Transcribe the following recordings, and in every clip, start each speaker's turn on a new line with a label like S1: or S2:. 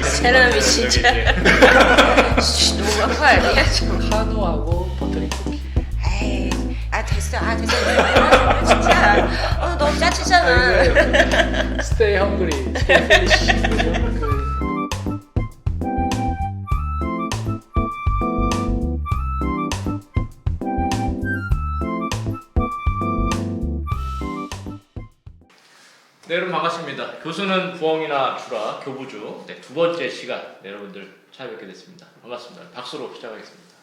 S1: 사람이 진짜 너무 아파요.
S2: 한우하고 버터링 쿠키.
S1: 에이, 됐어. 진짜. 너무 짜치잖아.
S2: 스테이 헝그리, 스테이 필리시.
S3: 네, 여러분 반갑습니다. 교수는 부엉이나 주라 교부주 두 번째 시간 여러분들 찾아뵙게 됐습니다. 반갑습니다. 박수로 시작하겠습니다.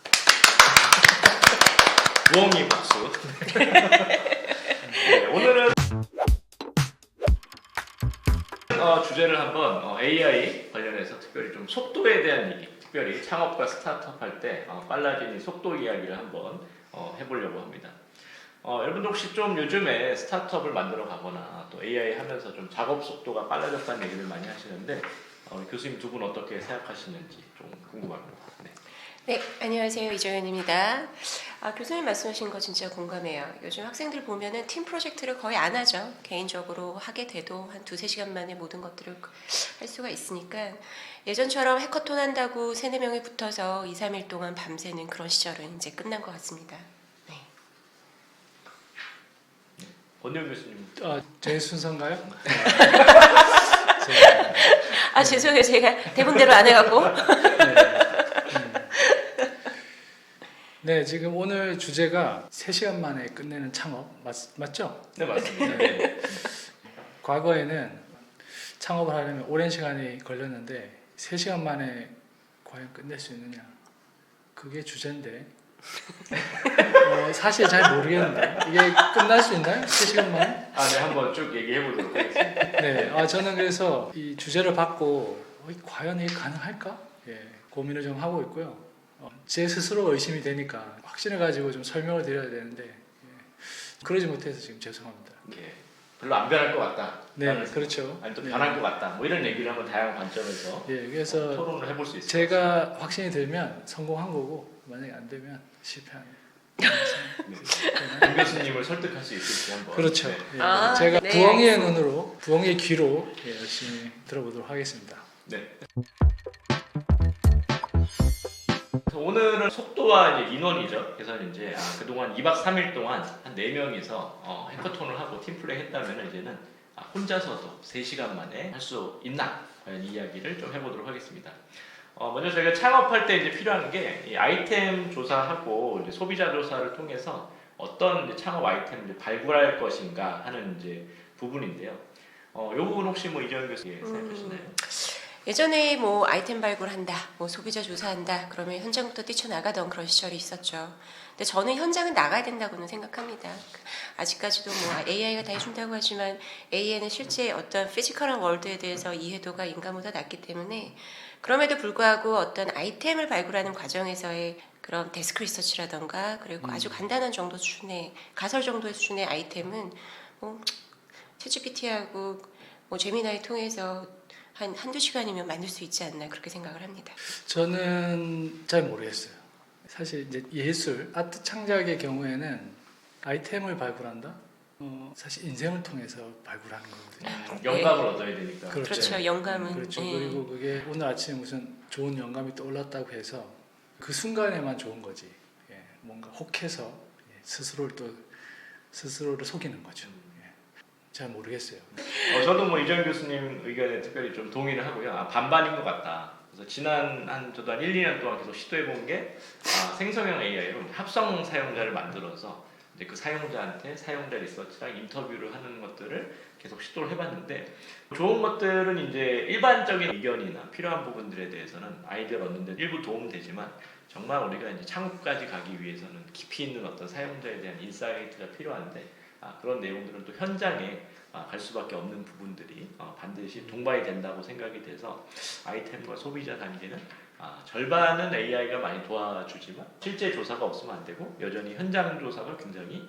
S3: 부엉이 박수. 네, 오늘은 주제를 한번 AI 관련해서 특별히 좀 속도에 대한 얘기, 특별히 창업과 스타트업 할 때 빨라진 이 속도 이야기를 한번 해보려고 합니다. 여러분들 혹시 좀 요즘에 스타트업을 만들어 가거나 또 AI 하면서 좀 작업 속도가 빨라졌다는 얘기를 많이 하시는데 교수님 두 분 어떻게 생각하시는지 좀 궁금합니다.
S1: 네, 안녕하세요. 이정현입니다. 교수님 말씀하신 거 진짜 공감해요. 요즘 학생들 보면은 팀 프로젝트를 거의 안 하죠. 개인적으로 하게 돼도 한 2-3시간 만에 모든 것들을 할 수가 있으니까 예전처럼 해커톤 한다고 3-4명이 붙어서 2-3일 동안 밤새는 그런 시절은 이제 끝난 것 같습니다.
S3: 권영 교수님.
S2: 제 순서인가요?
S1: 죄송해요. 제가 대본대로 안 해갖고.
S2: 네, 지금 오늘 주제가 3시간 만에 끝내는 창업 맞죠?
S3: 네, 맞습니다. 네.
S2: 과거에는 창업을 하려면 오랜 시간이 걸렸는데 3시간 만에 과연 끝낼 수 있느냐? 그게 주제인데 사실 잘 모르겠는데 이게 끝날 수 있나요? 3시간 만에?
S3: 네, 한번 쭉 얘기해 보도록 하겠습니다.
S2: 네, 저는 그래서 이 주제를 받고 과연 이게 가능할까? 고민을 좀 하고 있고요. 제 스스로 의심이 되니까 확신을 가지고 좀 설명을 드려야 되는데 그러지 못해서 지금 죄송합니다.
S3: 별로 안 변할 것 같다.
S2: 네, 그렇죠.
S3: 아니 또 변할 것 같다. 뭐 이런 얘기를 한번 다양한 관점에서
S2: 그래서
S3: 토론을 해볼 수 있을
S2: 제가 확신이 들면 성공한 거고 만약에 안 되면 실패한.
S3: 김 교수님을 설득할 수 있을지 한번.
S2: 그렇죠.
S3: 네.
S2: 제가
S1: 네,
S2: 부엉이의
S1: 알겠습니다.
S2: 눈으로, 부엉이의 귀로 열심히 들어보도록 하겠습니다.
S3: 네. 오늘은 속도와 이제 인원이죠. 그래서 이제 그동안 2박 3일 동안 한 4명이서 해커톤을 하고 팀플레이 했다면 이제는 혼자서도 3시간 만에 할 수 있나? 과연 이야기를 좀 해보도록 하겠습니다. 먼저 저희가 창업할 때 이제 필요한 게 이 아이템 조사하고 이제 소비자 조사를 통해서 어떤 이제 창업 아이템을 이제 발굴할 것인가 하는 이제 부분인데요. 이 부분 혹시 뭐 이정현 교수님 생각하시나요?
S1: 예전에 뭐 아이템 발굴한다, 뭐 소비자 조사한다, 그러면 현장부터 뛰쳐나가던 그런 시절이 있었죠. 근데 저는 현장은 나가야 된다고는 생각합니다. 아직까지도 뭐 AI가 다 해준다고 하지만 AI는 실제 어떤 피지컬한 월드에 대해서 이해도가 인간보다 낮기 때문에 그럼에도 불구하고 어떤 아이템을 발굴하는 과정에서의 그런 데스크 리서치라던가 그리고 아주 간단한 정도 수준의 가설 정도의 수준의 아이템은 뭐 챗GPT하고 뭐 제미나이 통해서 한두 시간이면 만들 수 있지 않나 그렇게 생각을 합니다.
S2: 저는 잘 모르겠어요. 사실 이제 예술, 아트 창작의 경우에는 아이템을 발굴한다? 사실 인생을 통해서 발굴하는 거거든요.
S3: 영감을 얻어야 되니까.
S1: 그렇죠. 영감은.
S2: 그렇죠. 그리고 그게 오늘 아침에 무슨 좋은 영감이 떠올랐다고 해서 그 순간에만 좋은 거지. 뭔가 혹해서 스스로를 속이는 거죠. 잘 모르겠어요.
S3: 저도 뭐 이정 교수님 의견에 특별히 좀 동의를 하고요. 반반인 것 같다. 그래서 저도 한 1-2년 동안 계속 시도해 본 게 생성형 AI로 합성 사용자를 만들어서 이제 그 사용자한테 사용자 리서치랑 인터뷰를 하는 것들을 계속 시도를 해봤는데 좋은 것들은 이제 일반적인 의견이나 필요한 부분들에 대해서는 아이디어를 얻는 데 일부 도움되지만 정말 우리가 이제 창업까지 가기 위해서는 깊이 있는 어떤 사용자에 대한 인사이트가 필요한데 그런 내용들은 또 현장에 갈 수밖에 없는 부분들이 반드시 동반이 된다고 생각이 돼서 아이템과 소비자 단계는 절반은 AI가 많이 도와주지만 실제 조사가 없으면 안 되고 여전히 현장 조사가 굉장히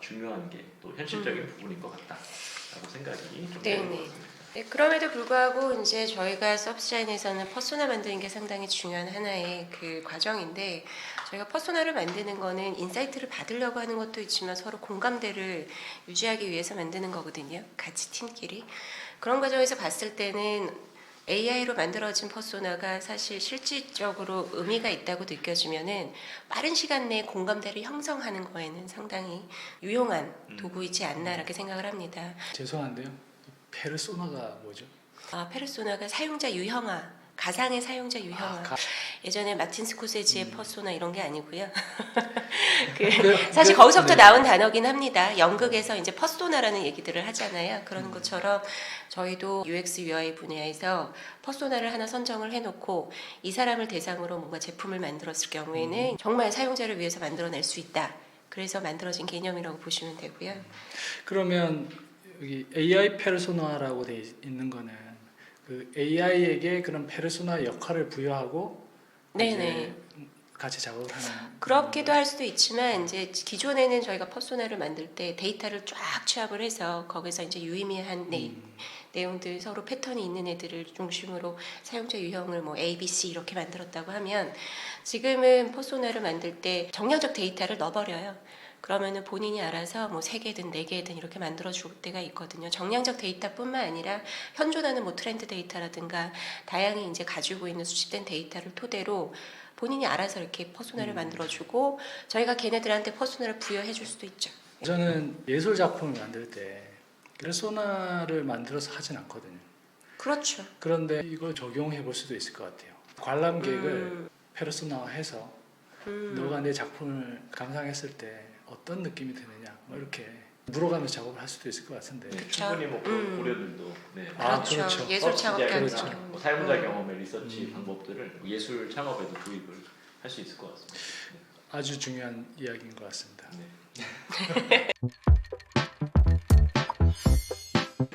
S3: 중요한 게 또 현실적인 부분인 것 같다라고 생각이 좀 되는 것 같습니다.
S1: 네, 그럼에도 불구하고 이제 저희가 서브디자인에서는 퍼소나 만드는 게 상당히 중요한 하나의 그 과정인데 저희가 퍼소나를 만드는 거는 인사이트를 받으려고 하는 것도 있지만 서로 공감대를 유지하기 위해서 만드는 거거든요. 같이 팀끼리. 그런 과정에서 봤을 때는 AI로 만들어진 퍼소나가 사실 실질적으로 의미가 있다고 느껴지면은 빠른 시간 내에 공감대를 형성하는 거에는 상당히 유용한 도구이지 않나 이렇게 생각을 합니다.
S2: 죄송한데요. 페르소나가 뭐죠?
S1: 페르소나가 사용자 유형화, 가상의 사용자 유형화. 예전에 마틴 스코세지의 퍼소나 이런 게 아니고요. 사실 거기서부터
S2: 네.
S1: 나온 단어긴 합니다. 연극에서 이제 퍼소나라는 얘기들을 하잖아요. 그런 것처럼 저희도 UX UI 분야에서 퍼소나를 하나 선정을 해놓고 이 사람을 대상으로 뭔가 제품을 만들었을 경우에는 정말 사용자를 위해서 만들어낼 수 있다. 그래서 만들어진 개념이라고 보시면 되고요.
S2: 그러면 여기 AI 페르소나라고 돼 있는 거는 그 AI에게 그런 페르소나 역할을 부여하고
S1: 네네.
S2: 이제 같이 작업을 하는
S1: 그렇기도 할 수도 있지만 이제 기존에는 저희가 퍼소나를 만들 때 데이터를 쫙 취합을 해서 거기서 이제 유의미한 내용들 서로 패턴이 있는 애들을 중심으로 사용자 유형을 뭐 A, B, C 이렇게 만들었다고 하면 지금은 퍼소나를 만들 때 정량적 데이터를 넣어버려요. 그러면은 본인이 알아서 뭐 3개든 4개든 이렇게 만들어 줄 때가 있거든요. 정량적 데이터뿐만 아니라 현존하는 뭐 트렌드 데이터라든가 다양히 이제 가지고 있는 수집된 데이터를 토대로 본인이 알아서 이렇게 퍼소나를 만들어주고 저희가 걔네들한테 퍼소나를 부여해 줄 수도 있죠.
S2: 저는 예술 작품을 만들 때 페르소나를 만들어서 하진 않거든요.
S1: 그렇죠.
S2: 그런데 이걸 적용해 볼 수도 있을 것 같아요. 관람객을 페르소나화해서 너가 내 작품을 감상했을 때 어떤 느낌이 드느냐 뭐 이렇게 물어가면서 작업을 할 수도 있을 것 같은데.
S1: 그쵸.
S3: 충분히 뭐 그런 고려들도 네.
S1: 그렇죠.
S2: 그렇죠.
S1: 예술 창업도
S3: 디자인이나
S2: 그렇죠.
S3: 뭐 사용자 경험의 리서치 방법들을 예술 창업에도 도입을 할 수 있을 것 같습니다. 네.
S2: 아주 중요한 이야기인 것 같습니다.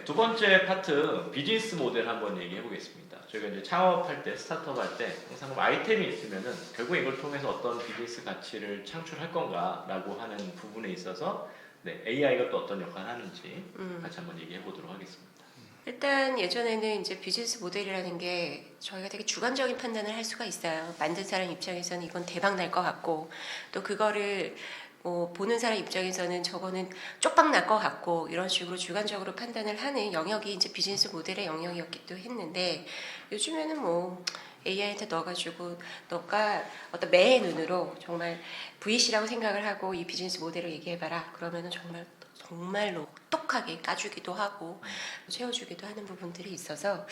S3: 두 번째 파트 비즈니스 모델 한번 얘기해 보겠습니다. 저희가 이제 창업할 때 스타트업 할 때 항상 아이템이 있으면은 결국 이걸 통해서 어떤 비즈니스 가치를 창출할 건가라고 하는 부분에 있어서 네, AI가 또 어떤 역할을 하는지 같이 한번 얘기해 보도록 하겠습니다.
S1: 일단 예전에는 이제 비즈니스 모델이라는 게 저희가 되게 주관적인 판단을 할 수가 있어요. 만든 사람 입장에서는 이건 대박 날 것 같고 또 그거를 뭐 보는 사람 입장에서는 저거는 쪽박 날 것 같고 이런 식으로 주관적으로 판단을 하는 영역이 이제 비즈니스 모델의 영역이었기도 했는데 요즘에는 뭐 AI한테 넣어가지고 너가 어떤 매의 눈으로 정말 VC라고 생각을 하고 이 비즈니스 모델을 얘기해봐라. 그러면은 정말로 똑똑하게 까주기도 하고 채워주기도 하는 부분들이 있어서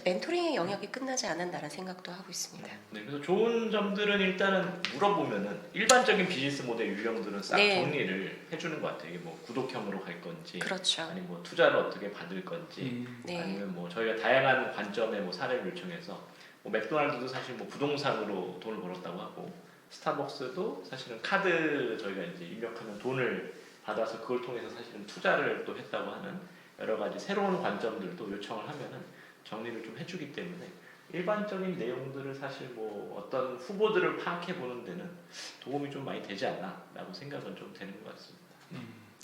S1: 멘토링의 영역이 끝나지 않았다는 생각도 하고 있습니다.
S3: 네, 그래서 좋은 점들은 일단은 물어보면은 일반적인 비즈니스 모델 유형들은 싹
S1: 네.
S3: 정리를 해주는 것 같아요. 이게 뭐 구독형으로 갈 건지,
S1: 그렇죠.
S3: 아니면 뭐 투자를 어떻게 받을 건지,
S1: 네.
S3: 아니면 뭐 저희가 다양한 관점의 뭐 사례를 요청해서 뭐 맥도날드도 사실 뭐 부동산으로 돈을 벌었다고 하고 스타벅스도 사실은 카드 저희가 이제 입력하면 돈을 받아서 그걸 통해서 사실은 투자를 또 했다고 하는 여러 가지 새로운 관점들도 요청을 하면은 정리를 좀 해주기 때문에 일반적인 내용들을 사실 뭐 어떤 후보들을 파악해 보는 데는 도움이 좀 많이 되지 않나라고 생각은 좀 되는 것 같습니다.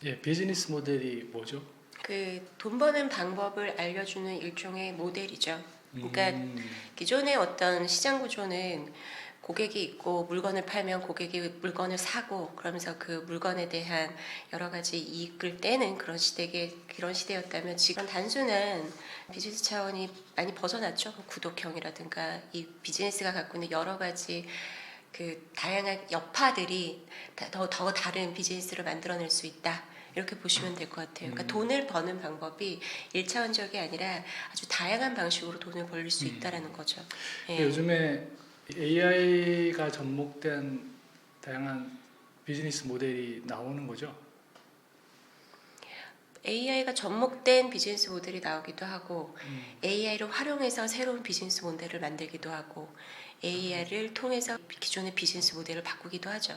S2: 예, 비즈니스 모델이 뭐죠?
S1: 그 돈 버는 방법을 알려주는 일종의 모델이죠. 그러니까
S2: 음.
S1: 기존의 어떤 시장 구조는 고객이 있고 물건을 팔면 고객이 물건을 사고 그러면서 그 물건에 대한 여러 가지 이익을 떼는 그런 시대였다면 지금 단순한 비즈니스 차원이 많이 벗어났죠. 구독형이라든가 이 비즈니스가 갖고 있는 여러 가지 그 다양한 여파들이 더 다른 비즈니스를 만들어낼 수 있다. 이렇게 보시면 될 것 같아요. 그러니까 돈을 버는 방법이 1차원적이 아니라 아주 다양한 방식으로 돈을 벌릴 수 있다라는 거죠. 예.
S2: 요즘에 AI가 접목된 다양한 비즈니스 모델이 나오는 거죠?
S1: AI가 접목된 비즈니스 모델이 나오기도 하고 AI를 활용해서 새로운 비즈니스 모델을 만들기도 하고 AI를 통해서 기존의 비즈니스 모델을 바꾸기도 하죠.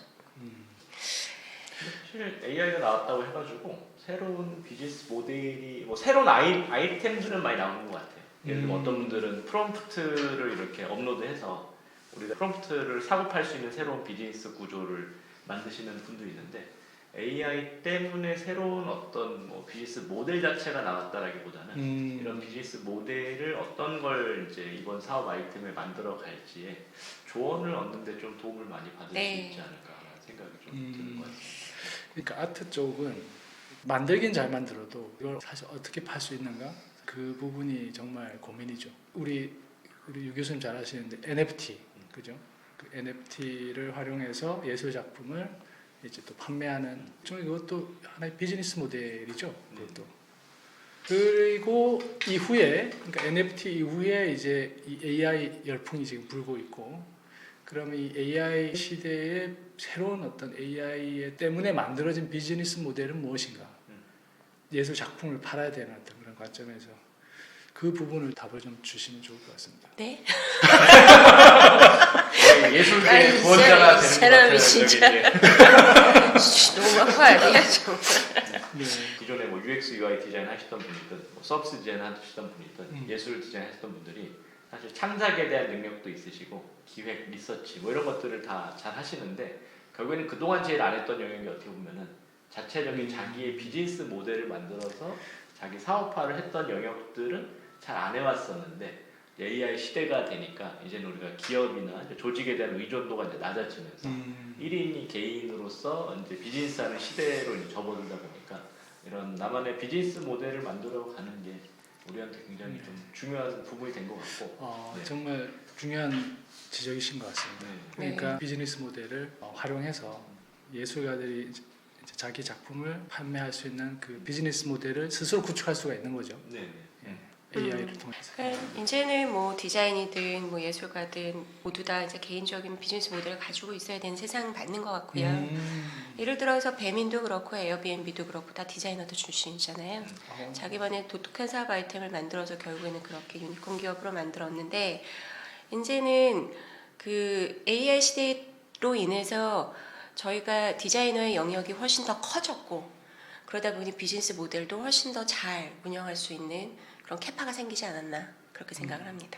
S3: 사실 AI가 나왔다고 해가지고 새로운 비즈니스 모델이 뭐 새로운 아이템들은 많이 나오는 것 같아요. 예를 들면 어떤 분들은 프롬프트를 이렇게 업로드해서 우리가 프롬프트를 사고 팔 수 있는 새로운 비즈니스 구조를 만드시는 분도 있는데 AI 때문에 새로운 어떤 뭐 비즈니스 모델 자체가 나왔다라기보다는 이런 비즈니스 모델을 어떤 걸 이제 이번 사업 아이템에 만들어 갈지에 조언을 얻는데 좀 도움을 많이 받을
S1: 네.
S3: 수 있지 않을까라는 생각이 좀 드는 것 같습니다.
S2: 그러니까 아트 쪽은 만들긴 잘 만들어도 이걸 사실 어떻게 팔 수 있는가 그 부분이 정말 고민이죠. 우리 유 교수님 잘 아시는데 NFT 그죠? 그 NFT를 활용해서 예술 작품을 이제 또 판매하는 좀 이것도 하나의 비즈니스 모델이죠. 그것도. 그리고 이후에 그러니까 NFT 이후에 이제 이 AI 열풍이 지금 불고 있고 그러면 이 AI 시대에 새로운 어떤 AI 때문에 만들어진 비즈니스 모델은 무엇인가? 예술 작품을 팔아야 되는 어떤 그런 관점에서 그 부분을 답을 좀 주시면 좋을 것 같습니다.
S1: 네.
S3: 거의 예술계의 구원자가
S1: 이
S3: 되는
S1: 사람이
S3: 것
S1: 진짜.
S3: 같아요.
S1: 너무 아파요, 정말.
S2: 네.
S3: 기존에 뭐 UX, UI 디자인 하시던 분이든 뭐 서비스 디자인 하시던 분이든 예술 디자인 하시던 분들이 사실 창작에 대한 능력도 있으시고 기획, 리서치 뭐 이런 것들을 다 잘 하시는데 결국에는 그동안 제일 안 했던 영역이 어떻게 보면은 자체적인 자기의 비즈니스 모델을 만들어서 자기 사업화를 했던 영역들은 잘 안 해왔었는데 AI 시대가 되니까 이제는 우리가 기업이나 이제 조직에 대한 의존도가 이제 낮아지면서 1인이 개인으로서 이제 비즈니스하는 시대로 이제 접어들다 보니까 이런 나만의 비즈니스 모델을 만들어 가는 게 우리한테 굉장히 좀 중요한 부분이 된 것 같고 네.
S2: 정말 중요한 지적이신 것 같습니다.
S3: 네.
S2: 그러니까 비즈니스 모델을 활용해서 예술가들이 이제 자기 작품을 판매할 수 있는 그 비즈니스 모델을 스스로 구축할 수가 있는 거죠.
S3: 네.
S2: AI를 통해서.
S1: 그러니까 이제는 뭐 디자인이든 뭐 예술가든 모두 다 이제 개인적인 비즈니스 모델을 가지고 있어야 되는 세상 맞는 것 같고요. 예를 들어서 배민도 그렇고 에어비앤비도 그렇고 다 디자이너도 출신이잖아요. 자기만의 독특한 사업 아이템을 만들어서 결국에는 그렇게 유니콘 기업으로 만들었는데 이제는 그 AI 시대로 인해서 저희가 디자이너의 영역이 훨씬 더 커졌고 그러다 보니 비즈니스 모델도 훨씬 더 잘 운영할 수 있는 그런 캐파가 생기지 않았나 그렇게 생각을 합니다.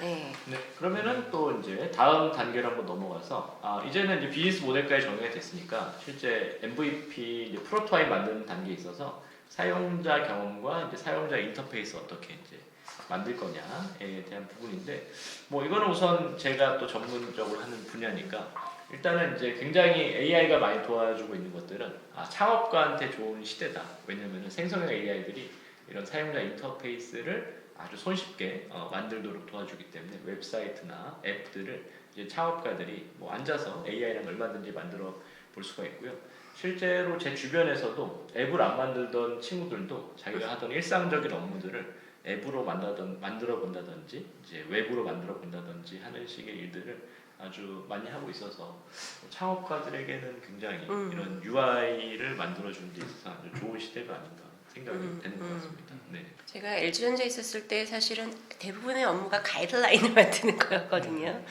S1: 네.
S3: 네. 그러면은 또 이제 다음 단계로 한번 넘어가서 이제는 이제 비즈니스 모델까지 정리가 됐으니까 실제 MVP 이제 프로토타입 만드는 단계에 있어서 사용자 경험과 이제 사용자 인터페이스 어떻게 이제 만들 거냐에 대한 부분인데 뭐 이거는 우선 제가 또 전문적으로 하는 분야니까 일단은 이제 굉장히 AI가 많이 도와주고 있는 것들은 창업가한테 좋은 시대다. 왜냐면은 생성형 AI들이 이런 사용자 인터페이스를 아주 손쉽게 만들도록 도와주기 때문에 웹사이트나 앱들을 이제 창업가들이 뭐 앉아서 AI랑 얼마든지 만들어 볼 수가 있고요. 실제로 제 주변에서도 앱을 안 만들던 친구들도 자기가 하던 일상적인 업무들을 앱으로 만들어 본다든지 이제 웹으로 만들어 본다든지 하는 식의 일들을 아주 많이 하고 있어서 창업가들에게는 굉장히 이런 UI를 만들어주는 데 있어서 아주 좋은 시대가 아닌가 생각이 되는 것 같습니다. 네.
S1: 제가 LG전자에 있었을 때 사실은 대부분의 업무가 가이드라인을 만드는 거였거든요.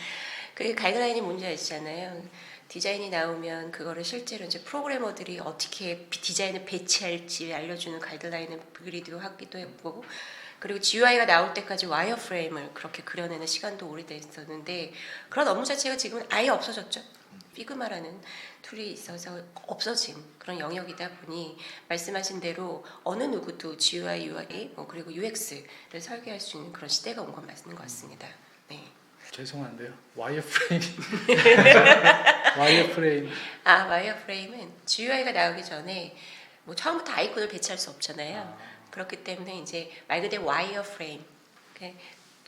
S1: 그 가이드라인이 뭔지 아시잖아요. 디자인이 나오면 그거를 실제로 이제 프로그래머들이 어떻게 디자인을 배치할지 알려주는 가이드라인을 그리도 하기도 했고 그리고 GUI가 나올 때까지 와이어프레임을 그렇게 그려내는 시간도 오래됐었는데 그런 업무 자체가 지금은 아예 없어졌죠. 피그마라는 툴이 있어서 없어진 그런 영역이다 보니 말씀하신 대로 어느 누구도 GUI, UI 그리고 UX를 설계할 수 있는 그런 시대가 온 건 맞는 것 같습니다. 네.
S2: 죄송한데요. 와이어프레임. 와이어프레임.
S1: 와이어프레임은 GUI가 나오기 전에 뭐 처음부터 아이콘을 배치할 수 없잖아요. 그렇기 때문에 이제 말 그대로 와이어프레임.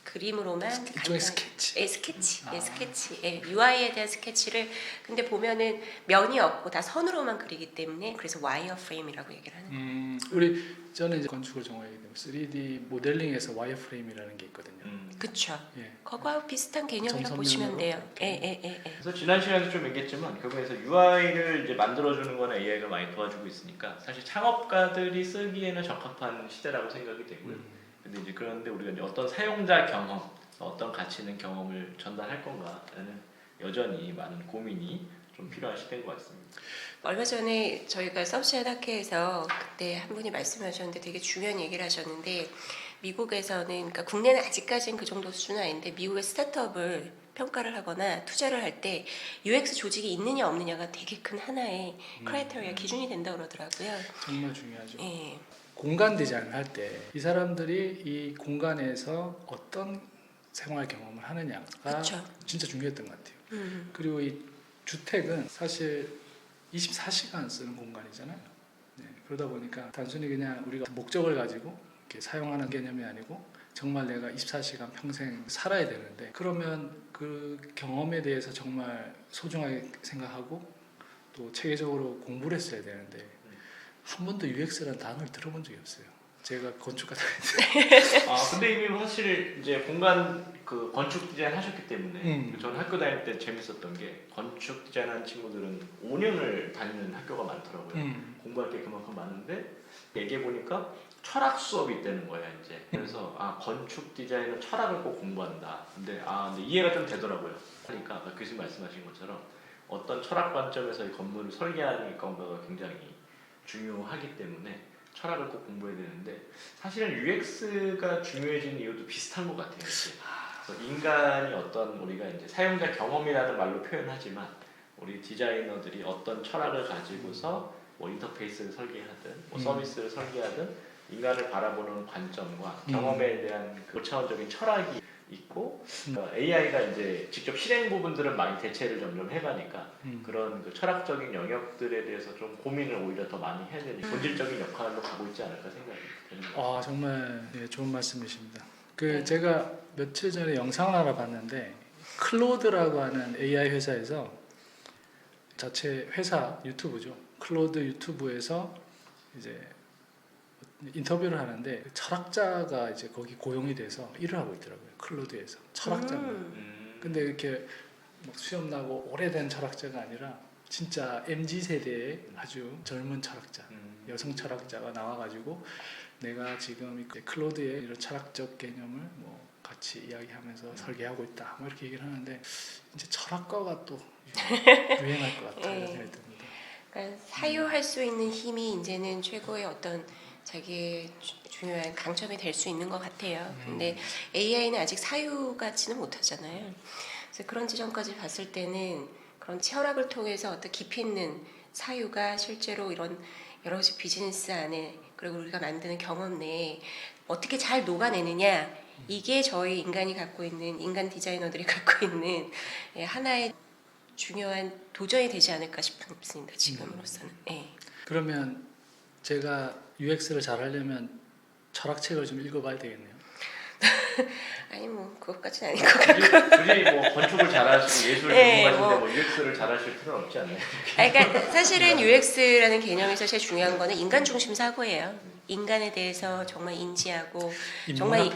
S1: 그림으로만
S2: 일종의 스케치.
S1: 스케치. 스케치. UI에 대한 스케치를 근데 보면은 면이 없고 다 선으로만 그리기 때문에 그래서 와이어프레임이라고 얘기를 하는 거예요.
S2: 저는 이제 건축을 전공하기 때문에 3D 모델링에서 와이어프레임이라는 게 있거든요.
S1: 그렇죠.
S2: 예.
S1: 그거하고 비슷한 개념이라고
S2: 점선면으로
S1: 보시면 돼요.
S2: 이렇게.
S3: 그래서 지난 시간에도 좀 얘기했지만 결국에서 UI를 이제 만들어주는 거는 AI가 많이 도와주고 있으니까 사실 창업가들이 쓰기에는 적합한 시대라고 생각이 되고요. 근데 이제 그런데 우리가 이제 어떤 사용자 경험, 어떤 가치 있는 경험을 전달할 건가라는 여전히 많은 고민이 좀 필요한 시대인 것 같습니다.
S1: 얼마 전에 저희가 서브시안 학회에서 그때 한 분이 말씀하셨는데 되게 중요한 얘기를 하셨는데 미국에서는 그러니까 국내는 아직까지는 그 정도 수준은 아닌데 미국의 스타트업을 평가를 하거나 투자를 할 때 UX 조직이 있느냐 없느냐가 되게 큰 하나의 크라이테리아 기준이 된다고 그러더라고요.
S2: 정말 중요하죠.
S1: 예.
S2: 공간 디자인을 할 때 이 사람들이 이 공간에서 어떤 생활 경험을 하느냐가
S1: 그렇죠.
S2: 진짜 중요했던 것 같아요. 그리고 이 주택은 사실 24시간 쓰는 공간이잖아요. 네, 그러다 보니까 단순히 그냥 우리가 목적을 가지고 이렇게 사용하는 개념이 아니고 정말 내가 24시간 평생 살아야 되는데 그러면 그 경험에 대해서 정말 소중하게 생각하고 또 체계적으로 공부를 했어야 되는데 한 번도 UX라는 단어를 들어본 적이 없어요. 제가 건축가 다니는데
S3: 근데 이미 사실 이제 공간 그 건축 디자인 하셨기 때문에 저는 학교 다닐 때 재밌었던 게 건축 디자인하는 친구들은 5년을 다니는 학교가 많더라고요. 공부할 게 그만큼 많은데 얘기해 보니까 철학 수업이 있다는 거야 이제. 그래서 건축 디자인은 철학을 꼭 공부한다. 근데 이해가 좀 되더라고요. 그러니까 아까 교수님 말씀하신 것처럼 어떤 철학 관점에서 이 건물을 설계하는 건가가 굉장히 중요하기 때문에 철학을 꼭 공부해야 되는데 사실은 UX가 중요해지는 이유도 비슷한 것 같아요. 이제. 그래서 인간이 어떤 우리가 이제 사용자 경험이라는 말로 표현하지만 우리 디자이너들이 어떤 철학을 가지고서 뭐 인터페이스를 설계하든 뭐 서비스를 설계하든 인간을 바라보는 관점과 경험에 대한 그 고차원적인 철학이 있고 AI가 이제 직접 실행 부분들은 많이 대체를 점점 해가니까 그런 그 철학적인 영역들에 대해서 좀 고민을 오히려 더 많이 해야 되는 본질적인 역할로 가고 있지 않을까 생각이 드는 것
S2: 정말 좋은 말씀이십니다. 제가 며칠 전에 영상을 하나 봤는데 클로드라고 하는 AI 회사에서 자체 회사 유튜브죠. 클로드 유튜브에서 이제 인터뷰를 하는데 철학자가 이제 거기 고용이 돼서 일을 하고 있더라고요. 클로드에서 철학자만. 근데 이렇게 막 수염 나고 오래된 철학자가 아니라 진짜 MZ 세대의 아주 젊은 철학자, 여성 철학자가 나와가지고 내가 지금 클로드의 이런 철학적 개념을 뭐 같이 이야기하면서 설계하고 있다. 뭐 이렇게 얘기를 하는데 이제 철학과가 또 유행할 것 같아요. 생각이 듭니다.
S1: 그러니까 사유할 수 있는 힘이 이제는 최고의 어떤 자기의 중요한 강점이 될 수 있는 것 같아요. 근데 AI는 아직 사유같지는 못하잖아요. 그래서 그런 지점까지 봤을 때는 그런 철학을 통해서 어떤 깊이 있는 사유가 실제로 이런 여러 가지 비즈니스 안에 그리고 우리가 만드는 경험 내에 어떻게 잘 녹아내느냐 이게 저희 인간이 갖고 있는 인간 디자이너들이 갖고 있는 하나의 중요한 도전이 되지 않을까 싶습니다. 지금으로서는.
S2: 그러면 제가 UX를 잘 하려면 철학책을 좀 읽어봐야 되겠네요.
S1: 아니 뭐 그것까지는 아닐 것 같고.
S3: 굳이 뭐 건축을 잘하시고 예술 전문가신데 뭐 UX를 잘하실 필요는 없지 않나요?
S1: 그러니까 사실은 UX라는 개념에서 제일 중요한 거는 인간 중심 사고예요. 인간에 대해서 정말 인지하고 정말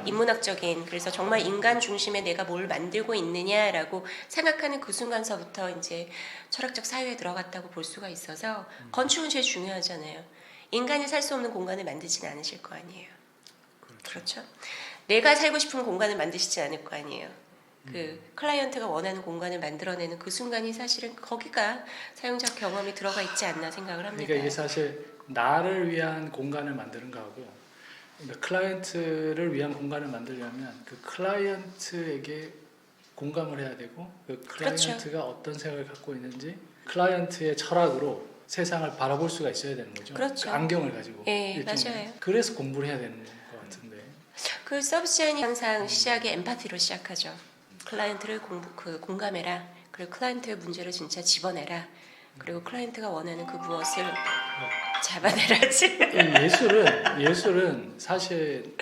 S1: 인문학적인 그래서 정말 인간 중심에 내가 뭘 만들고 있느냐라고 생각하는 그 순간서부터 이제 철학적 사유에 들어갔다고 볼 수가 있어서 건축은 제일 중요하잖아요. 인간이 살 수 없는 공간을 만들지는 않으실 거 아니에요. 그렇죠? 내가 살고 싶은 공간을 만드시지 않을 거 아니에요. 그 클라이언트가 원하는 공간을 만들어내는 그 순간이 사실은 거기가 사용자 경험이 들어가 있지 않나 생각을 합니다.
S2: 그러니까 이게 사실 나를 위한 공간을 만드는 거하고 그러니까 클라이언트를 위한 공간을 만들려면 그 클라이언트에게 공감을 해야 되고 그 클라이언트가
S1: 그렇죠.
S2: 어떤 생각을 갖고 있는지 클라이언트의 철학으로 세상을 바라볼 수가 있어야 되는 거죠.
S1: 그렇죠.
S2: 그 안경을 가지고.
S1: 네, 맞아요.
S2: 그래서 공부를 해야 되는 것 같은데.
S1: 그 서비스 디자인이 항상 시작이 엠파티로 시작하죠. 클라이언트를 공감해라. 그리고 클라이언트의 문제를 진짜 집어내라. 그리고 클라이언트가 원하는 그 무엇을 잡아내라지.
S2: 예술은 사실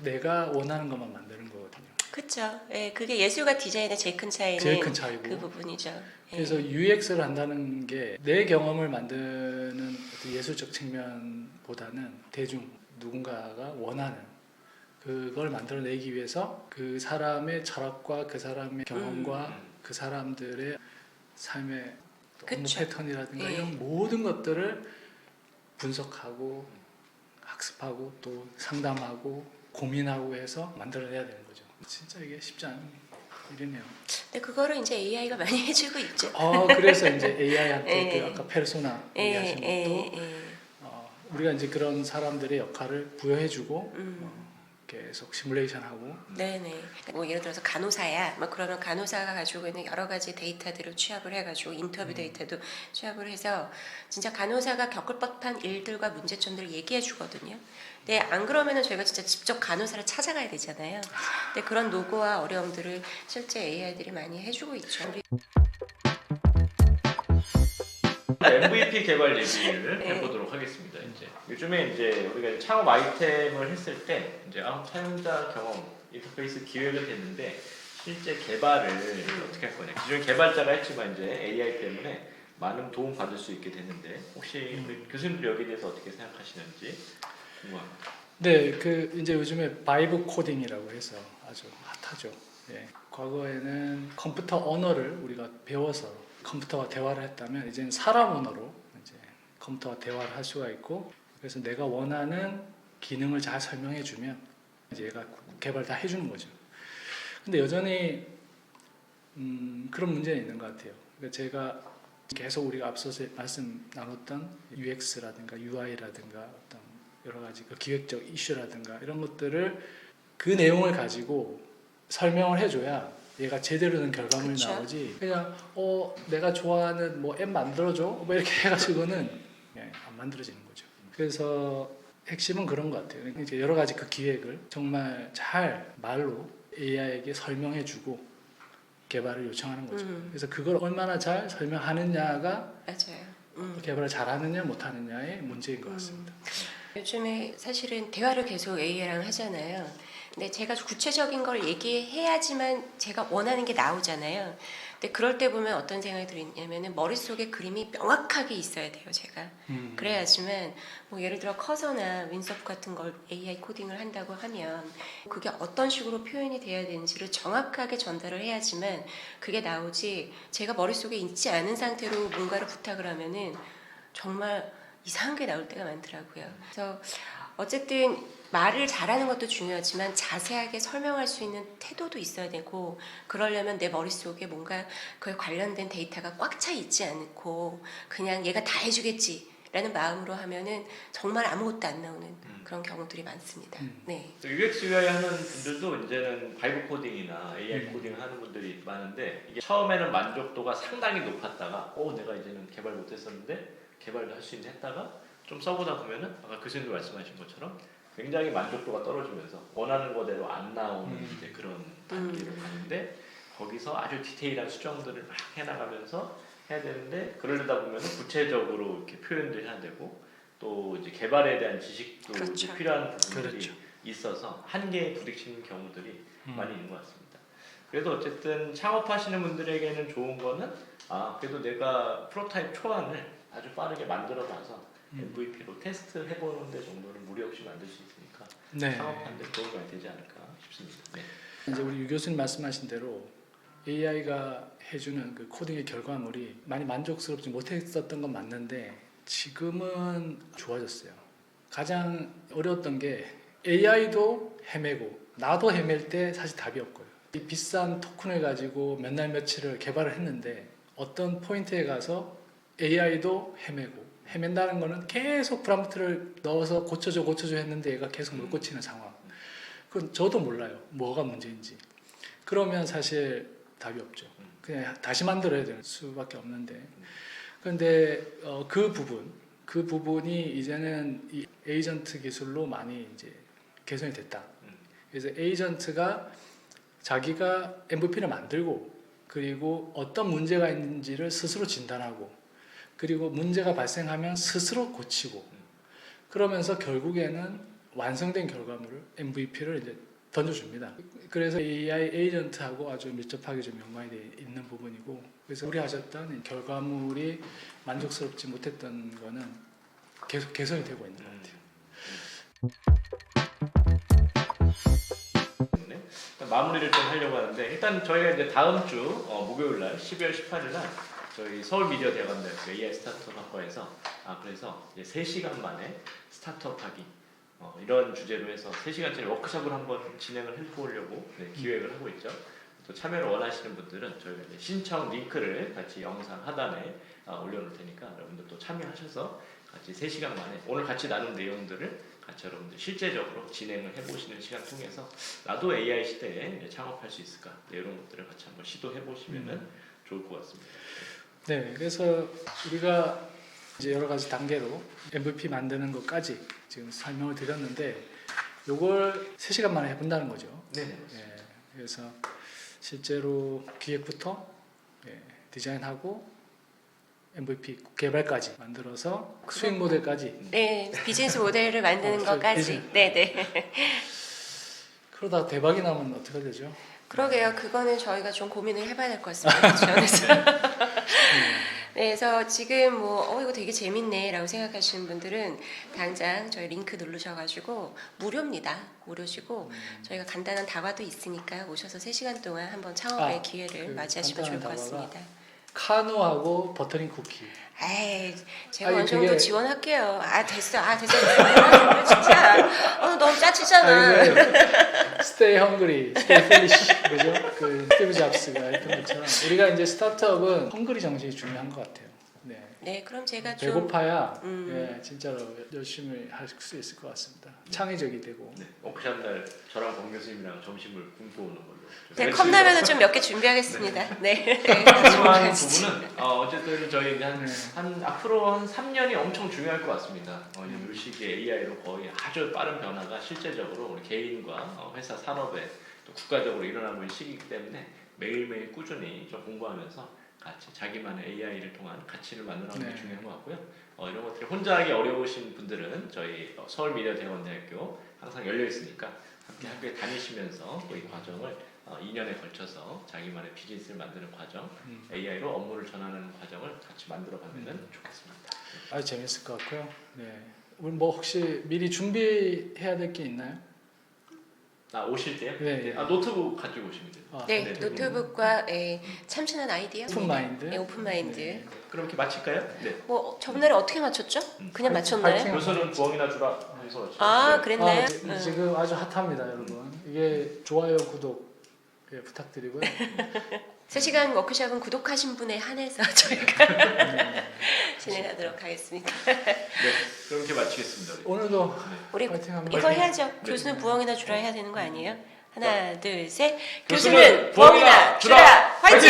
S2: 내가 원하는 것만 만드는 거거든요.
S1: 그렇죠. 예, 그게 예술과 디자인의 제일 큰 차이는
S2: 제일 큰 차이고.
S1: 그 부분이죠. 예.
S2: 그래서 UX를 한다는 게 내 경험을 만드는 어떤 예술적 측면보다는 대중 누군가가 원하는 그걸 만들어내기 위해서 그 사람의 철학과 그 사람의 경험과 그 사람들의 삶의 업무
S1: 그쵸.
S2: 패턴이라든가
S1: 예.
S2: 이런 모든 것들을 분석하고 학습하고 또 상담하고 고민하고 해서 만들어내야 되는 거죠. 진짜 이게 쉽지 않은 일이네요.
S1: 근데 그거를 이제 AI가 많이 해주고 있죠.
S2: 그래서 이제 AI한테
S1: 예.
S2: 그 아까 페르소나 얘기하신 것도 우리가 이제 그런 사람들의 역할을 부여해주고 계속 시뮬레이션하고
S1: 네네. 뭐 예를 들어서 간호사야. 뭐 그러면 간호사가 가지고 있는 여러 가지 데이터들을 취합을 해가지고 인터뷰 데이터도 취합을 해서 진짜 간호사가 겪을 법한 일들과 문제점들을 얘기해 주거든요. 근데 안 그러면은 저희가 진짜 직접 간호사를 찾아가야 되잖아요. 근데 그런 노고와 어려움들을 실제 AI들이 많이 해주고 있죠. 우리
S3: MVP 개발 얘기를
S1: 네.
S3: 해보도록 하겠습니다. 이제 요즘에 이제 우리가 창업 아이템을 했을 때 이제 사용자 경험 인터페이스 기획을 했는데 실제 개발을 어떻게 할 거냐. 기존 개발자가 했지만 이제 AI 때문에 많은 도움 받을 수 있게 됐는데 혹시 우리 교수님들 여기에 대해서 어떻게 생각하시는지 궁금합니다.
S2: 네, 그 이제 요즘에 바이브 코딩이라고 해서 아주 핫하죠. 예. 과거에는 컴퓨터 언어를 우리가 배워서 컴퓨터와 대화를 했다면 이제는 사람 언어로 이제 컴퓨터와 대화를 할 수가 있고 그래서 내가 원하는 기능을 잘 설명해 주면 이제 얘가 개발 다 해주는 거죠. 근데 여전히 그런 문제는 있는 것 같아요. 그러니까 제가 계속 우리가 앞서서 말씀 나눴던 UX라든가 UI라든가 어떤 여러 가지 그 기획적 이슈라든가 이런 것들을 그 내용을 가지고 설명을 해줘야 얘가 제대로 된 결과물이
S1: 그쵸.
S2: 나오지. 그냥 내가 좋아하는 뭐 앱 만들어줘 뭐 이렇게 해가지고는 안 만들어지는 거죠. 그래서 핵심은 그런 것 같아요. 그러니까 이제 여러 가지 그 기획을 정말 잘 말로 AI에게 설명해주고 개발을 요청하는 거죠. 그래서 그걸 얼마나 잘 설명하느냐가
S1: 맞아요.
S2: 개발을 잘하느냐 못하느냐의 문제인 것 같습니다.
S1: 요즘에 사실은 대화를 계속 AI랑 하잖아요. 근데 제가 구체적인 걸 얘기해야지만 제가 원하는 게 나오잖아요. 근데 그럴 때 보면 어떤 생각이 들냐면은 머릿속에 그림이 명확하게 있어야 돼요, 제가. 그래야지만 뭐 예를 들어 커서나 윈서프 같은 걸 AI 코딩을 한다고 하면 그게 어떤 식으로 표현이 돼야 되는지를 정확하게 전달을 해야지만 그게 나오지 제가 머릿속에 있지 않은 상태로 뭔가를 부탁을 하면은 정말 이상한 게 나올 때가 많더라고요. 그래서 어쨌든 말을 잘하는 것도 중요하지만 자세하게 설명할 수 있는 태도도 있어야 되고 그러려면 내 머릿속에 뭔가 그에 관련된 데이터가 꽉 차 있지 않고 그냥 얘가 다 해주겠지 라는 마음으로 하면은 정말 아무것도 안 나오는 그런 경우들이 많습니다. 네.
S3: UX UI 하는 분들도 이제는 바이브 코딩이나 AI 코딩을 하는 분들이 많은데 이게 처음에는 만족도가 상당히 높았다가 내가 이제는 개발 못했었는데 개발도 할 수 있는 했다가 좀 써보다 보면은 아까 교수님도 말씀하신 것처럼 굉장히 만족도가 떨어지면서 원하는 거대로 안 나오는 이제 그런 단계로 가는데 거기서 아주 디테일한 수정들을 막 해나가면서 해야 되는데 그러려다 보면은 구체적으로 이렇게 표현도 해야 되고 또 이제 개발에 대한 지식도
S1: 그렇죠.
S3: 이제 필요한 부분들이
S2: 그렇죠.
S3: 있어서 한계에 부딪히는 경우들이 많이 있는 것 같습니다. 그래도 어쨌든 창업하시는 분들에게는 좋은 거는 그래도 내가 프로타입 초안을 아주 빠르게 만들어봐서 MVP로 테스트 해보는 데 정도는 무리 없이 만들 수 있으니까
S2: 네.
S3: 창업하는 데 도움이 많이 되지 않을까 싶습니다. 네.
S2: 이제 우리 유 교수님 말씀하신 대로 AI가 해주는 그 코딩의 결과물이 많이 만족스럽지 못했었던 건 맞는데 지금은 좋아졌어요. 가장 어려웠던 게 AI도 헤매고 나도 헤맬 때 사실 답이 없고요. 이 비싼 토큰을 가지고 몇 날 며칠을 개발을 했는데 어떤 포인트에 가서 AI도 헤맨다는 거는 계속 프롬프트를 넣어서 고쳐줘 했는데 얘가 계속 못 고치는 상황. 그건 저도 몰라요. 뭐가 문제인지. 그러면 사실 답이 없죠. 그냥 다시 만들어야 될 수밖에 없는데. 그런데 그 부분이 이제는 이 에이전트 기술로 많이 이제 개선이 됐다. 그래서 에이전트가 자기가 MVP를 만들고 그리고 어떤 문제가 있는지를 스스로 진단하고 그리고 문제가 발생하면 스스로 고치고 그러면서 결국에는 완성된 결과물을 MVP를 이제 던져줍니다. 그래서 AI 에이전트하고 아주 밀접하게 좀 연관이 되어 있는 부분이고 그래서 우리 하셨던 결과물이 만족스럽지 못했던 거는 계속 개선이 되고 있는 것 같아요.
S3: 마무리를 좀 하려고 하는데 일단 저희가 이제 다음 주 목요일 날 12월 18일 날 저희 서울미디어대학원대학교 AI 스타트업학과에서 그래서 이제 3시간 만에 스타트업하기 이런 주제로 해서 3시간짜리 워크숍을 한번 진행을 해보려고 기획을 하고 있죠. 또 참여를 원하시는 분들은 저희가 이제 신청 링크를 같이 영상 하단에 올려놓을 테니까 여러분들 또 참여하셔서 같이 3시간 만에 오늘 같이 나눈 내용들을 같이 여러분들 실제적으로 진행을 해보시는 시간 통해서 나도 AI 시대에 이제 창업할 수 있을까 이런 것들을 같이 한번 시도해 보시면은 좋을 것 같습니다.
S2: 네, 그래서 우리가 이제 여러 가지 단계로 MVP 만드는 것까지 지금 설명을 드렸는데 요걸 3시간 만에 해본다는 거죠.
S3: 네.
S2: 예, 그래서 실제로 기획부터 디자인하고 MVP 개발까지 만들어서 수익 모델까지.
S1: 네, 비즈니스 모델을 만드는 것까지. 네, 네.
S2: 그러다 대박이 나면 어떻게 되죠?
S1: 그러게요. 그거는 저희가 좀 고민을 해봐야 될 것 같습니다. 지원에서. 네, 그래서 지금 뭐 이거 되게 재밌네라고 생각하시는 분들은 당장 저희 링크 누르셔가지고 무료입니다. 무료시고 저희가 간단한 다과도 있으니까 오셔서 3시간 동안 한번 창업의 기회를
S2: 그
S1: 맞이하시면 좋을 것
S2: 간단한 다과가
S1: 같습니다.
S2: 카누하고 버터링 쿠키.
S1: 에이, 제가
S2: 아니,
S1: 어느 정도
S2: 그게-
S1: 지원할게요. 됐어. 진짜. 너무 짜치잖아.
S2: 스테이 헝그리, 스테이 필리시 그죠? 그 스티브 잡스가 했던 것처럼 우리가 이제 스타트업은 헝그리 정신이 중요한 것 같아요. 네.
S1: 네, 그럼 제가 좀
S2: 배고파야 진짜로 열심히 할 수 있을 것 같습니다. 창의적이 되고.
S3: 네. 오크션 날 저랑 권 교수님이랑 점심을 굶고 오는 걸로.
S1: 네, 컵라면은 좀 몇 개 준비하겠습니다. 네.
S3: 궁금한 부분은 어쨌든 저희 이제
S2: 네.
S3: 한 앞으로 한 3년이 엄청 중요할 것 같습니다. 이 시기에 AI로 거의 아주 빠른 변화가 실제적으로 우리 개인과 회사 산업에 또 국가적으로 일어나고 있는 시기이기 때문에 매일매일 꾸준히 좀 공부하면서 같이 자기만의 AI를 통한 가치를 만들어가는 게
S2: 네.
S3: 중요한 것 같고요. 이런 것들이 혼자 하기 어려우신 분들은 저희 서울미디어대학원대학교 항상 열려 있으니까 함께 학교에 다니시면서 또 이 과정을 2년에 걸쳐서 자기만의 비즈니스를 만드는 과정, AI로 업무를 전하는 과정을 같이 만들어가면 좋겠습니다.
S2: 아주 재밌을 것 같고요. 네. 우리 뭐 혹시 미리 준비해야 될 게 있나요?
S3: 오실 때요?
S2: 네.
S3: 노트북 가지고 오시면 돼요.
S1: 네,
S3: 네,
S1: 노트북과 참신한 아이디어.
S2: 오픈 마인드.
S1: 네, 오픈 마인드.
S2: 네.
S3: 그럼 이렇게 마칠까요? 네.
S1: 뭐 저번에 어떻게 맞췄죠? 그냥
S2: 파이팅.
S1: 맞췄나요?
S3: 교수는 부엉이나 주라 해서
S1: 그랬나요?
S2: 지금 아주 핫합니다, 여러분. 이게 좋아요, 구독 부탁드리고요.
S1: 3시간 워크숍은 구독하신 분에 한해서 저희가
S2: 네.
S1: 진행하도록 하겠습니다.
S3: 네. 그럼 이렇게 마치겠습니다. 우리.
S2: 오늘도
S1: 우리
S2: 파이팅 합니다.
S1: 이거 해야죠.
S3: 네.
S1: 교수는 부엉이나 주라 해야 되는 거 아니에요? 하나, 둘, 셋.
S3: 교수는
S1: 교수는
S3: 부엉이나
S1: 부엉이나
S3: 주라!
S1: 주라! 화이팅!